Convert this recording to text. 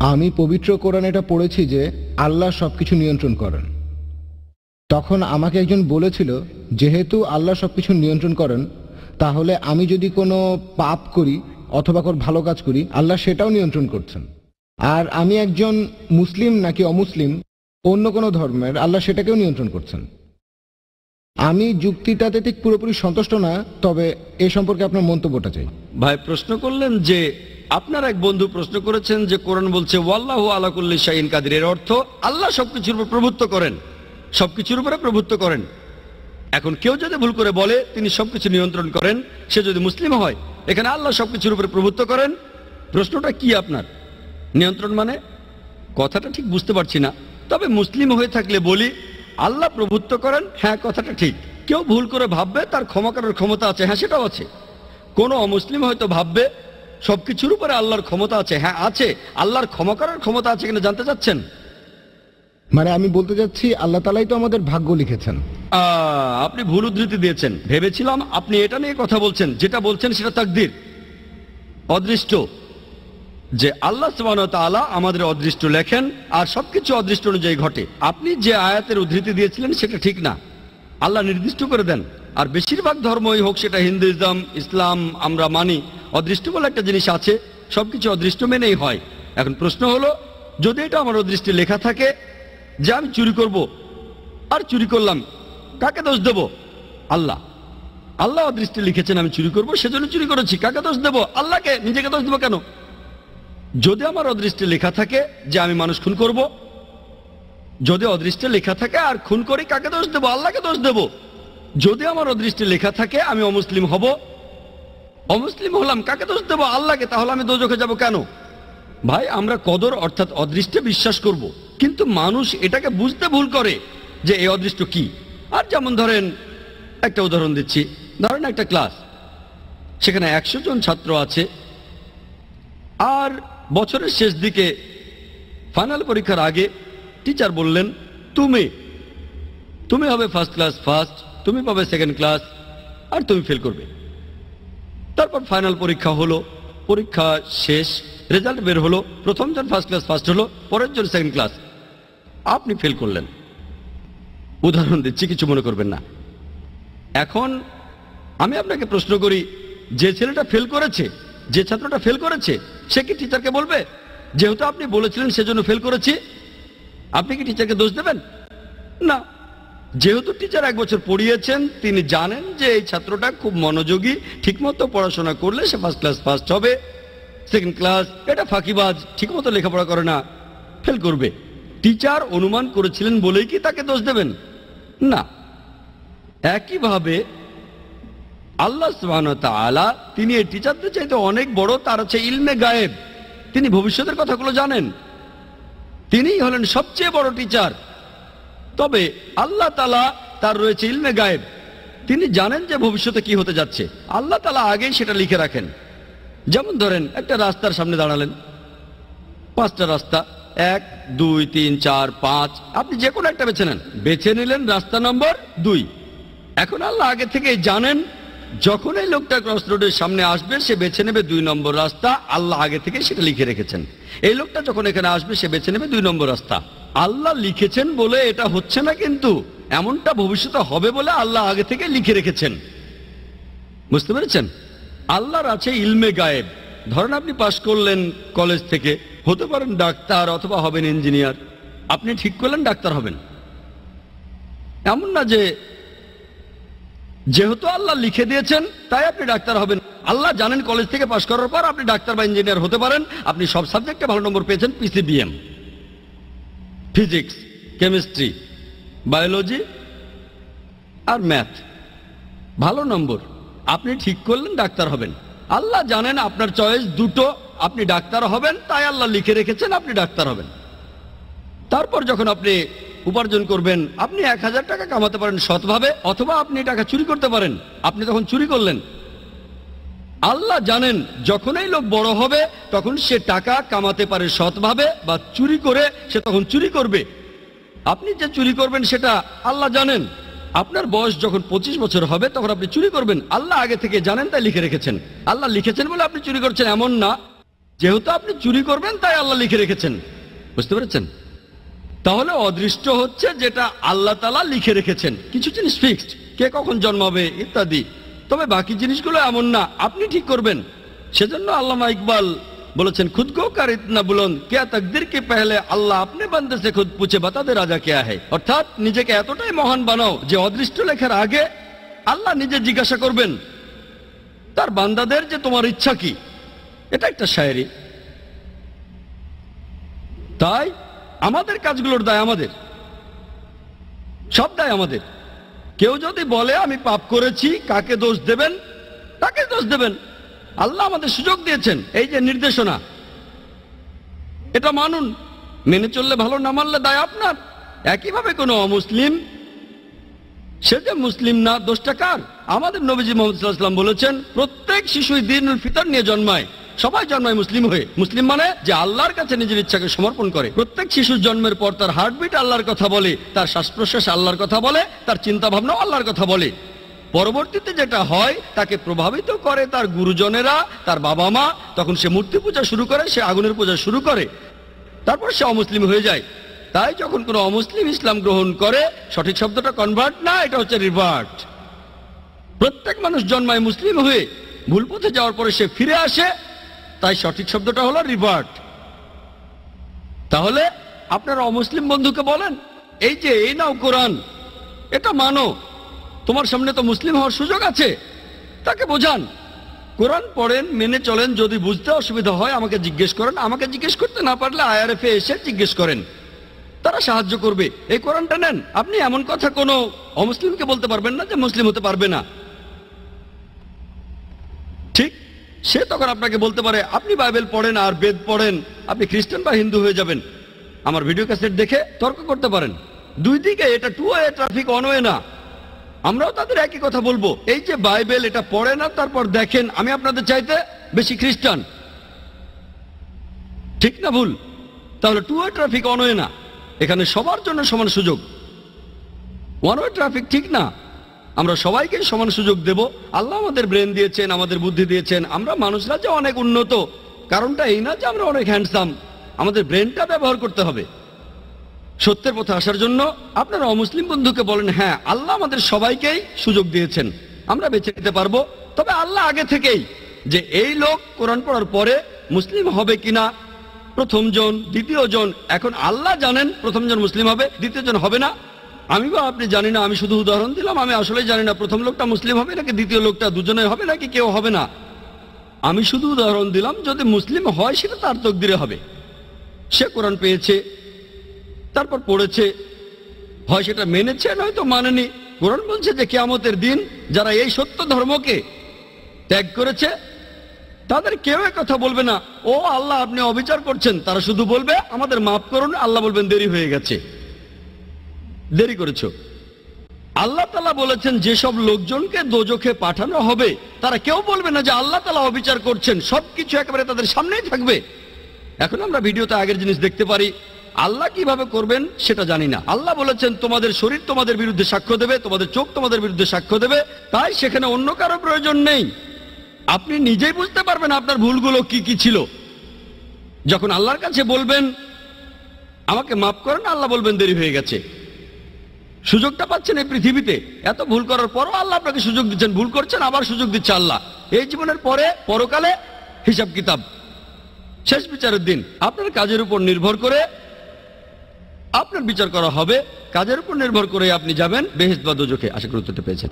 আমি পবিত্র কোরআন এটা পড়েছি যে আল্লাহ সবকিছু নিয়ন্ত্রণ করেন। তখন আমাকে একজন বলেছিল, যেহেতু আল্লাহ সবকিছু নিয়ন্ত্রণ করেন, তাহলে আমি যদি কোনো পাপ করি অথবা কোনো ভালো কাজ করি, আল্লাহ সেটাও নিয়ন্ত্রণ করছেন। আর আমি একজন মুসলিম নাকি অমুসলিম, অন্য কোনো ধর্মের, আল্লাহ সেটাকেও নিয়ন্ত্রণ করছেন। আমি যুক্তিটাতে ঠিক পুরোপুরি সন্তুষ্ট না, তবে এ সম্পর্কে আপনার মন্তব্যটা চাই। ভাই প্রশ্ন করলেন যে আপনার এক বন্ধু প্রশ্ন করেছেন যে কোরআন বলছে ওয়াল্লাহু আলা কুল্লি শাইইন কাদির, এর অর্থ আল্লাহ সবকিছুর উপর প্রভুত্ব করেন, সবকিছুর উপরে প্রভুত্ব করেন। এখন কেউ যদি ভুল করে বলে তিনি সবকিছু নিয়ন্ত্রণ করেন, সে যদি মুসলিম হয়, এখানে আল্লাহ সবকিছুর উপরে প্রভুত্ব করেন, প্রশ্নটা কি আপনার? নিয়ন্ত্রণ মানে কথাটা ঠিক বুঝতে পারছি না। তবে মুসলিম হয়ে থাকলে বলি আল্লাহ প্রভুত্ব করেন, হ্যাঁ কথাটা ঠিক। কেউ ভুল করে ভাববে তার ক্ষমা করার ক্ষমতা আছে, হ্যাঁ সেটাও আছে। কোনো অমুসলিম হয়তো ভাববে সবকিছুর উপরে আল্লাহর ক্ষমতা আছে, হ্যাঁ আছে। আল্লাহর ক্ষমা করার ক্ষমতা আছে কিনা জানতে চাচ্ছেন? মানে আমি বলতে চাচ্ছি আল্লাহ তাআলাই তো আমাদের ভাগ্য লিখেছেন। আপনি ভুল উদ্ধৃতি দিয়েছেন। ভেবেছিলাম আপনি এটা নিয়ে কথা বলছেন। যেটা বলছেন সেটা তাকদীর, অদৃষ্ট, যে আল্লাহ সুবহানাহু ওয়া তাআলা আমাদের অদৃষ্ট লেখেন আর সবকিছু অদৃষ্ট অনুযায়ী ঘটে। আপনি যে আয়াতের উদ্ধৃতি দিয়েছিলেন সেটা ঠিক না। আল্লাহ নির্দিষ্ট করে দেন। আর বেশিরভাগ ধর্মই হোক, সেটা হিন্দুইজম, ইসলাম, আমরা মানি অদৃষ্ট বলে একটা জিনিস আছে, সবকিছু অদৃষ্ট মেনেই হয়। এখন প্রশ্ন হলো, যদি এটা আমার অদৃষ্টে লেখা থাকে যে আমি চুরি করব আর চুরি করলাম, কাকে দোষ দেব? আল্লাহ। আল্লাহ অদৃষ্টে লিখেছেন আমি চুরি করব, সেজন্য চুরি করেছি, কাকে দোষ দেব? আল্লাহকে। নিজেকে দোষ দেব কেন? যদি আমার অদৃষ্টে লেখা থাকে যে আমি মানুষ খুন করব, যদি অদৃষ্টে লেখা থাকে আর খুন করি, কাকে দোষ দেব? আল্লাহকে দোষ দেব। যদি আমার অদৃষ্টে লেখা থাকে আমি অমুসলিম হব, অমুসলিম হলাম, কাকে দোষ দেব? আল্লাহকে। তাহলে আমি দোজখে যাব কেন? ভাই আমরা কদর অর্থাৎ অদৃষ্টে বিশ্বাস করব, কিন্তু মানুষ এটাকে বুঝতে ভুল করে যে এই অদৃষ্ট কি। আর যেমন ধরেন, একটা উদাহরণ দিচ্ছি, ধরেন একটা ক্লাস, সেখানে 100 জন ছাত্র আছে, আর বছরের শেষ দিকে ফাইনাল পরীক্ষার আগে টিচার বললেন তুমি হবে ফার্স্ট ক্লাস ফার্স্ট, তুমি পাবে সেকেন্ড ক্লাস, আর তুমি ফেল করবে। তারপর ফাইনাল পরীক্ষা হলো, পরীক্ষা শেষ, রেজাল্ট বের হলো, প্রথম জন ফার্স্ট ক্লাস ফার্স্ট হলো, পরের জন সেকেন্ড ক্লাস, আপনি ফেল করলেন। উদাহরণ দিচ্ছি, কিছু মনে করবেন না। এখন আমি আপনাকে প্রশ্ন করি, যে ছেলেটা ফেল করেছে, যে ছাত্রটা ফেল করেছে, সে কি টিচারকে বলবে যেহেতু আপনি বলেছিলেন সেজন্য ফেল করেছি? আপনি কি টিচারকে দোষ দেবেন? না। যেহেতু টিচার 1 বছর পড়িয়েছেন, তিনি জানেন যে এই ছাত্রটা খুব মনোযোগী, ঠিকমতো পড়াশোনা করলে সে ফার্স্ট ক্লাস ফার্স্ট হবে, সেকেন্ড ক্লাস, এটা ফাঁকিবাজ, ঠিকমতো লেখাপড়া করে না, ফেল করবে। টিচার অনুমান করেছিলেন বলেই কি তাকে দোষ দেবেন? না। একইভাবে আল্লাহ সুবহানাহু ওয়া তাআলা তিনি এই টিচারদের চাইতে অনেক বড়, তার আছে ইলমে গায়েব, তিনি ভবিষ্যতের কথাগুলো জানেন, তিনিই হলেন সবচেয়ে বড় টিচার। তবে আল্লাহ তাআলা তার রয়েছে ইলমে গায়েব, তিনি জানেন যে ভবিষ্যতে কি হতে যাচ্ছে, আল্লাহ তাআলা আগেই সেটা লিখে রাখেন। যেমন ধরেন একটা রাস্তার সামনে দাঁড়ালেন, 5টা রাস্তা, 1 2 3 4 5, আপনি যে কোনো একটা বেছে নেন, বেছে নিলেন রাস্তা নম্বর 2। এখন আল্লাহ আগে থেকেই জানেন যখন এই লোকটা ক্রস রোডের সামনে আসবে সে বেছে নেবে 2 নম্বর রাস্তা, আল্লাহ আগে থেকে সেটা লিখে রেখেছেন। এই লোকটা যখন এখানে আসবে সে বেছে নেবে 2 নম্বর রাস্তা, আল্লাহ লিখেছেন বলে এটা হচ্ছে না, কিন্তু এমনটা ভবিষ্যতে হবে বলে আল্লাহ আগে থেকে লিখে রেখেছেন। বুঝতে পেরেছেন? আল্লাহর আছে ইলমে গায়েব। ধরেন আপনি পাশ করলেন কলেজ থেকে, হতে পারেন ডাক্তার অথবা হবেন ইঞ্জিনিয়ার, আপনি ঠিক করলেন ডাক্তার হবেন, এমন না যে যেহেতু আল্লাহ লিখে দিয়েছেন তাই আপনি ডাক্তার হবেন। আল্লাহ জানেন কলেজ থেকে পাশ করার পর আপনি ডাক্তার বা ইঞ্জিনিয়ার হতে পারেন, আপনি সব সাবজেক্টে ভালো নম্বর পেয়েছেন, পিসিবিএম, ফিজিক্স, কেমিস্ট্রি, বায়োলজি আর ম্যাথ, ভালো নম্বর, আপনি ঠিক করলেন ডাক্তার হবেন। আল্লাহ জানেন আপনার চয়েস দুটো, আপনি ডাক্তার হবেন, তাই আল্লাহ লিখে রেখেছেন আপনি ডাক্তার হবেন। তারপর যখন আপনি উপার্জন করবেন, আপনি 1000 টাকা কামাতে পারেন সৎভাবে, অথবা আপনি টাকা চুরি করতে পারেন, আপনি তখন চুরি করলেন। আল্লাহ জানেন যখন এই লোক বড় হবে তখন সে টাকা কামাতে পারে সৎভাবে বা চুরি করে, সে তখন চুরি করবে। আপনি যে চুরি করবেন সেটা আল্লাহ জানেন। আপনার বয়স যখন 25 বছর হবে তখন আপনি চুরি করবেন, আল্লাহ আগে থেকে জানেন তাই লিখে রেখেছেন। আল্লাহ লিখেছেন বলে আপনি চুরি করছেন এমন না, যেহেতু আপনি চুরি করবেন তাই আল্লাহ লিখে রেখেছেন। বুঝতে পেরেছেন? তাহলে অদৃষ্ট হচ্ছে যেটা আল্লাহ তাআলা লিখে রেখেছেন। কিছু জিনিস ফিক্সড, কে কখন জন্মাবে ইত্যাদি, তবে বাকি জিনিসগুলো এমন না, আপনি ঠিক করবেন। সেজন্য আল্লামা ইকবাল বলেছেন, খুদ কো কার ইতনা বুলন্দ क्या तकदीर के पहले আল্লাহ अपने बंदे से खुद पूछे बता दे राजा क्या है। অর্থাৎ নিজেকে এতটাই মহান বানাও যে অদৃষ্ট লেখার আগে আল্লাহ নিজে জিজ্ঞাসা করবেন তার বান্দাদের যে তোমার ইচ্ছা কি। এটা একটা শায়েরি। তাই আমাদের কাজগুলোর দায় আমাদের, সব দায় আমাদের। কেউ যদি বলে আমি পাপ করেছি, কাকে দোষ দেবেন? তাকে দোষ দেবেন। আল্লাহ আমাদের সুযোগ দিয়েছেন, এই যে নির্দেশনা, এটা মানুন, মেনে চললে ভালো, না মানলে দায় আপনার। একইভাবে কোনো অমুসলিম, সে যে মুসলিম না, দোষটা কার? আমাদের নবীজি মুহাম্মদ সাল্লাল্লাহু আলাইহি ওয়াসাল্লাম বলেছেন, প্রত্যেক শিশুই দ্বীনুল ফিতর নিয়ে জন্মায়। সবাই জন্মায় মুসলিম হয়ে। মুসলিম মানে যে আল্লাহর কাছে নিজের ইচ্ছাকে সমর্পণ করে। প্রত্যেক শিশুর জন্মের পর তার হার্টবিট আল্লাহর কথা বলে, তার শ্বাস প্রশ্বাস আল্লাহর কথা বলে, তার চিন্তা ভাবনাও আল্লাহর কথা বলে। পরবর্তীতে যেটা হয় তাকে প্রভাবিত করে তার গুরুজনেরা, তার বাবা মা। তখন সে মূর্তি পূজা শুরু করে, সে আগুনের পূজা শুরু করে, তারপর সে অমুসলিম হয়ে যায়। তাই যখন কোনো অমুসলিম ইসলাম গ্রহণ করে, সঠিক শব্দটা কনভার্ট না, এটা হচ্ছে রিভার্ট। প্রত্যেক মানুষ জন্মায় মুসলিম হয়ে, ভুল পথে যাওয়ার পরে সে ফিরে আসে, তাই সঠিক শব্দটা হলো রিভার্ট। তাহলে আপনারা অমুসলিম বন্ধুকে বলেন, এই যে এই নাও কোরআন, এটা মানো, তোমার সামনে তো মুসলিম হওয়ার সুযোগ আছে। তাকে বোঝান, কোরআন পড়েন, মেনে চলেন। যদি বুঝতে অসুবিধা হয় আমাকে জিজ্ঞেস করেন, আমাকে জিজ্ঞেস করতে না পারলে IRF এ এসে জিজ্ঞেস করেন, তারা সাহায্য করবে। এই কোরআনটা নেন। আপনি এমন কথা কোনো অমুসলিমকে বলতে পারবেন না যে মুসলিম হতে পারবে না। ঠিক, সে তখন আপনাকে বলতে পারে, আপনি বাইবেল পড়েন আর বেদ পড়েন, আপনি খ্রিস্টান বা হিন্দু হয়ে যাবেন। আমার ভিডিও ক্যাসেট দেখে তর্ক করতে পারেন। দুই দিকে, এটা two way traffic, one way না। আমরাও তাদের একই কথা বলবো, এই যে বাইবেল এটা পড়ে না, তারপর দেখেন আমি আপনাদের চাইতে বেশি খ্রিস্টান। ঠিক না ভুল? তাহলে two way traffic, one way না। এখানে সবার জন্য সমান সুযোগ। ওয়ান ওয়ে ট্রাফিক ঠিক না। আমরা সবাইকে সমান সুযোগ দেব। আল্লাহ আমাদের ব্রেন দিয়েছেন, আমাদের বুদ্ধি দিয়েছেন। আমরা মানুষরা যে অনেক উন্নত, কারণটা এই না যে আমরা অনেক হ্যান্ডসাম। আমাদের ব্রেনটা ব্যবহার করতে হবে সত্যের পথে আসার জন্য। আপনারা অমুসলিম বন্ধুকে বলেন, হ্যাঁ আল্লাহ আমাদের সবাইকেই সুযোগ দিয়েছেন, আমরা বেছে নিতে পারবো। তবে আল্লাহ আগে থেকেই যে এই লোক কোরআন পড়ার পরে মুসলিম হবে কিনা, প্রথম জন, দ্বিতীয় জন, এখন আল্লাহ জানেন প্রথম জন মুসলিম হবে, দ্বিতীয় জন হবে না। আমি বা আপনি জানি না, আমি শুধু উদাহরণ দিলাম। আমি আসলে জানি না প্রথম লোকটা মুসলিম হবে নাকি দ্বিতীয় লোকটা, দুজনে হবে নাকি কেউ হবে না। আমি শুধু উদাহরণ দিলাম, যদি মুসলিম হয় সেটা তার তকদিরে হবে। সে কোরআন পেয়েছে, তারপর পড়েছে, হয় সেটা মেনেছে নয়তো মানেনি। কোরআন বলছে যে কিয়ামতের দিন যারা এই সত্য ধর্মকে ত্যাগ করেছে তাদের কেউ কথা বলবে না, ও আল্লাহ আপনি অবিচার করছেন। তারা শুধু বলবে আমাদের মাফ করুন। আল্লাহ বলবেন দেরি হয়ে গেছে, দেরি করেছ। আল্লাহ তাআলা বলেছেন যেসব লোকজনকে দোজখে পাঠানো হবে তারা কেউ বলবে না যে আল্লাহ তাআলা অবিচার করছেন। সবকিছু একেবারে তাদের সামনেই থাকবে। এখন আমরা ভিডিওতে আগের জিনিস দেখতে পারি, আল্লাহ কিভাবে করবেন সেটা জানি না। আল্লাহ বলেছেন তোমাদের শরীর তোমাদের বিরুদ্ধে সাক্ষ্য দেবে, তোমাদের চোখ তোমাদের বিরুদ্ধে সাক্ষ্য দেবে। তাই সেখানে অন্য কারো প্রয়োজন নেই। আপনি নিজেই বুঝতে পারবেন আপনার ভুলগুলো কি কি ছিল। যখন আল্লাহর কাছে বলবেন আমাকে মাফ করেন, আল্লাহ বলবেন দেরি হয়ে গেছে। সুযোগটা পাচ্ছেন এই পৃথিবীতে, এত ভুল করার পরও আল্লাহ আপনাকে সুযোগ দিচ্ছেন। ভুল করছেন, আবার সুযোগ দিচ্ছে আল্লাহ। এই জীবনের পরে পরকালে হিসাব কিতাব, শেষ বিচারের দিন। আপনার কাজের উপর নির্ভর করে আপনার বিচার করা হবে। কাজের উপর নির্ভর করে আপনি যাবেন বেহেশত বা দোজখে। আশা করি উত্তরটা পেয়েছেন।